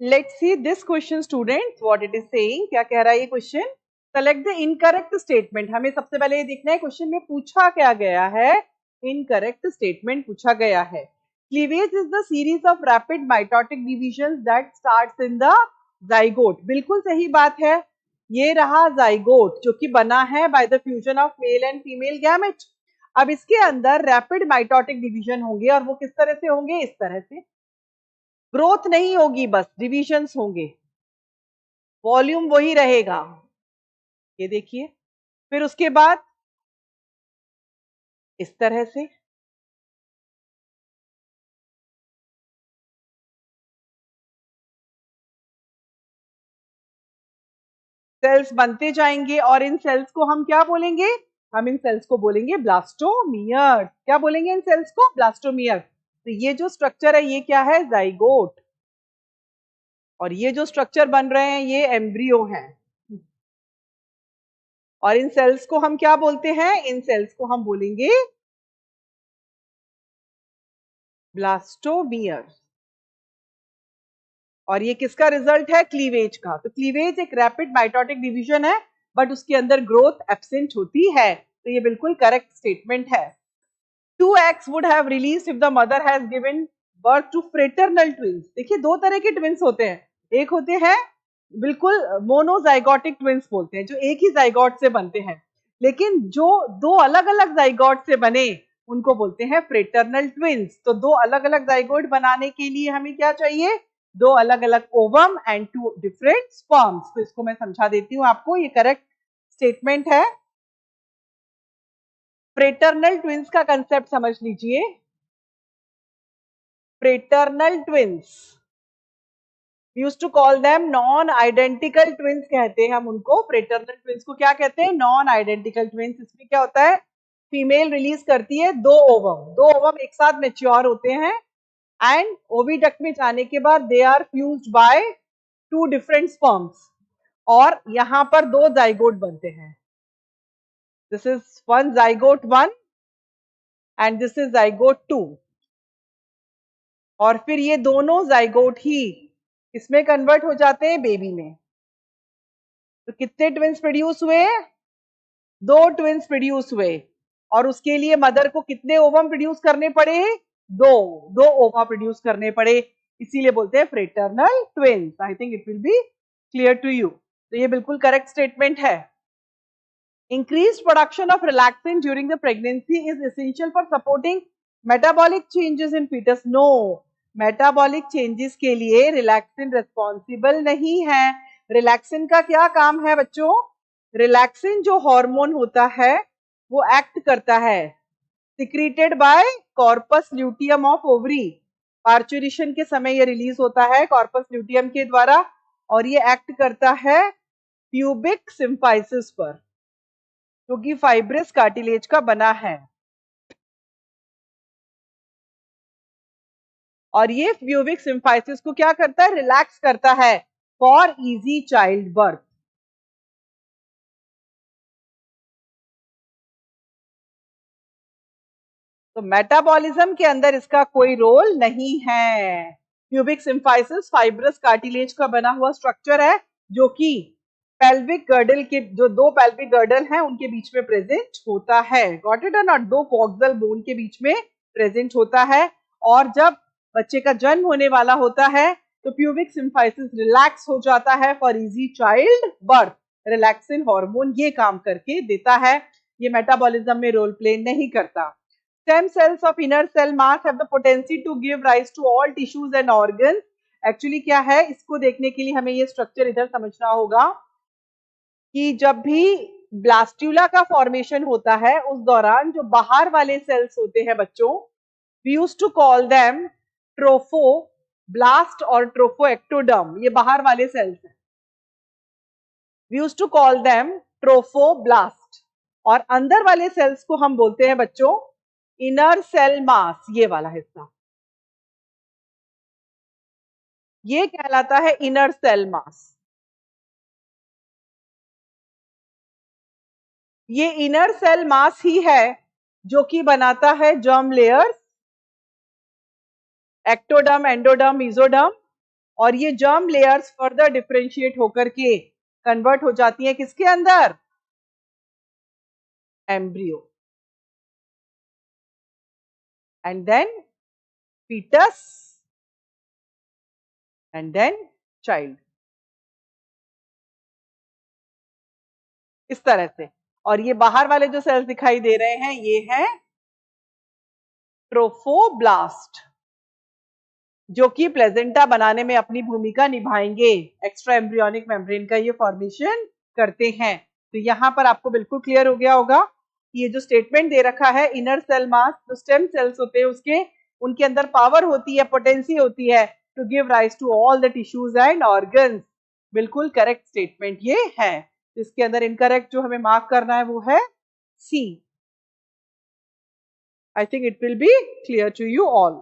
Let's see this question, students. What it is saying? क्या कह रहा है ये question? Select the incorrect statement. हमें सबसे पहले ये देखना है क्वेश्चन में पूछा क्या गया है. Incorrect statement पूछा गया है. Cleavage is the series of rapid mitotic divisions that starts in the zygote. बिल्कुल सही बात है. ये रहा zygote जो कि बना है by the fusion of male and female gamete. अब इसके अंदर रैपिड माइटोटिक डिवीजन होंगे और वो किस तरह से होंगे? इस तरह से. ग्रोथ नहीं होगी, बस डिविजन्स होंगे. वॉल्यूम वही रहेगा. ये देखिए. फिर उसके बाद इस तरह से. सेल्स बनते जाएंगे और इन सेल्स को हम क्या बोलेंगे? हम इन सेल्स को बोलेंगे ब्लास्टोमियर. क्या बोलेंगे इन सेल्स को? ब्लास्टोमियर. तो ये जो स्ट्रक्चर है ये क्या है? जाइगोट. और ये जो स्ट्रक्चर बन रहे हैं ये एम्ब्रियो हैं. और इन सेल्स को हम क्या बोलते हैं? इन सेल्स को हम बोलेंगे ब्लास्टोमियर. और ये किसका रिजल्ट है? क्लीवेज का. तो क्लीवेज एक रैपिड माइटोटिक डिवीजन है बट उसके अंदर ग्रोथ एब्सेंट होती है. तो ये बिल्कुल करेक्ट स्टेटमेंट है. 2 eggs would have released if the mother has given birth to fraternal twins. देखिए दो तरह के ट्विंस होते हैं. एक होते हैं बिल्कुल मोनोजाइगोटिक ट्विंस बोलते हैं जो एक ही जाइगोट से बनते हैं. लेकिन जो दो अलग अलग जाइगोट से बने उनको बोलते हैं फ्रेटर्नल ट्विंस. तो दो अलग अलग जाइगोट बनाने के लिए हमें क्या चाहिए? दो अलग अलग ओवम एंड 2 डिफरेंट स्पर्म्स. तो इसको मैं समझा देती हूँ आपको. ये करेक्ट स्टेटमेंट है. फ्रेटर्नल ट्विंस का कंसेप्ट समझ लीजिए. Fraternal twins used to call them non identical twins कहते हैं हम उनको. फ्रेटर्नल ट्विंस को क्या कहते हैं? Non identical twins. इसमें क्या होता है? फीमेल रिलीज करती है दो ओवम एक साथ मैच्योर होते हैं एंड ओविडक्ट में जाने के बाद they are fused by 2 different sperms और यहां पर 2 जाइगोट बनते हैं. This is one zygote 1 and this is zygote 2. और फिर ये दोनों जाइगोट ही इसमें कन्वर्ट हो जाते हैं बेबी में. तो कितने ट्विंस प्रोड्यूस हुए? 2 ट्विंस प्रोड्यूस हुए. और उसके लिए मदर को कितने ओवम प्रोड्यूस करने पड़े? 2 ओवा प्रोड्यूस करने पड़े. इसीलिए बोलते हैं fraternal twins. I think it will be clear to you. तो ये बिल्कुल करेक्ट स्टेटमेंट है. Increased production of relaxin during the pregnancy is essential for supporting metabolic changes in fetus. No, metabolic changes के लिए relaxin responsible नहीं है. relaxin का क्या काम है बच्चों? relaxin जो हार्मोन होता है वो एक्ट करता है secreted by corpus luteum of ovary. Parturition के समय ये रिलीज होता है कॉर्पस ल्यूटियम के द्वारा और ये एक्ट करता है प्यूबिक सिम्फाइसिस पर जो कि फाइब्रस कार्टिलेज का बना है. और ये प्यूबिक सिम्फाइसिस को क्या करता है? रिलैक्स करता है फॉर इजी चाइल्ड बर्थ. तो मेटाबॉलिज्म के अंदर इसका कोई रोल नहीं है. प्यूबिक सिम्फाइसिस फाइब्रस कार्टिलेज का बना हुआ स्ट्रक्चर है जो कि पेल्विक गर्डल के जो 2 पेल्विक गर्डल हैं उनके बीच में प्रेजेंट होता है. गॉट इट और नॉट? 2 कॉक्सल बोन के बीच में प्रेजेंट होता है. और जब बच्चे का जन्म होने वाला होता है तो प्यूबिक सिम्फाइसिस रिलैक्स हो जाता है for easy child birth. Relaxin hormone ये काम करके देता है. ये मेटाबॉलिज्म में रोल प्ले नहीं करता. Stem cells of inner cell mass have the potency to give rise to all tissues and organs. Actually क्या है? इसको देखने के लिए हमें ये स्ट्रक्चर इधर समझना होगा कि जब भी ब्लास्टुला का फॉर्मेशन होता है उस दौरान जो बाहर वाले सेल्स होते हैं बच्चों, we used to call them trophoblast और ट्रोफोएक्टोडर्म. ये बाहर वाले सेल्स हैं. we used to call them trophoblast. और अंदर वाले सेल्स को हम बोलते हैं बच्चों इनर सेल मास. ये वाला हिस्सा ये कहलाता है इनर सेल मास. ये इनर सेल मास ही है जो कि बनाता है germ layers, ectoderm, endoderm, mesoderm और ये जर्म लेयर्स फर्दर डिफरेंशिएट होकर के कन्वर्ट हो जाती हैं किसके अंदर? Embryo, and then fetus and then child, इस तरह से। और ये बाहर वाले जो सेल्स दिखाई दे रहे हैं ये हैं ट्रोफोब्लास्ट, जो कि प्लेजेंटा बनाने में अपनी भूमिका निभाएंगे, एक्स्ट्रा एम्ब्रियोनिक मेम्ब्रेन का ये फॉर्मेशन करते हैं। तो यहाँ पर आपको बिल्कुल क्लियर हो गया होगा कि ये जो स्टेटमेंट दे रखा है, इनर सेल मास, जो स्टेम सेल्स होते हैं उसके, उनके अंदर पावर होती है, पोटेंसी होती है to give rise to all the tissues and organs. बिल्कुल करेक्ट स्टेटमेंट ये है। इसके अंदर इनकरेक्ट जो हमें मार्क करना है वो है सी। I think it will be clear to you all.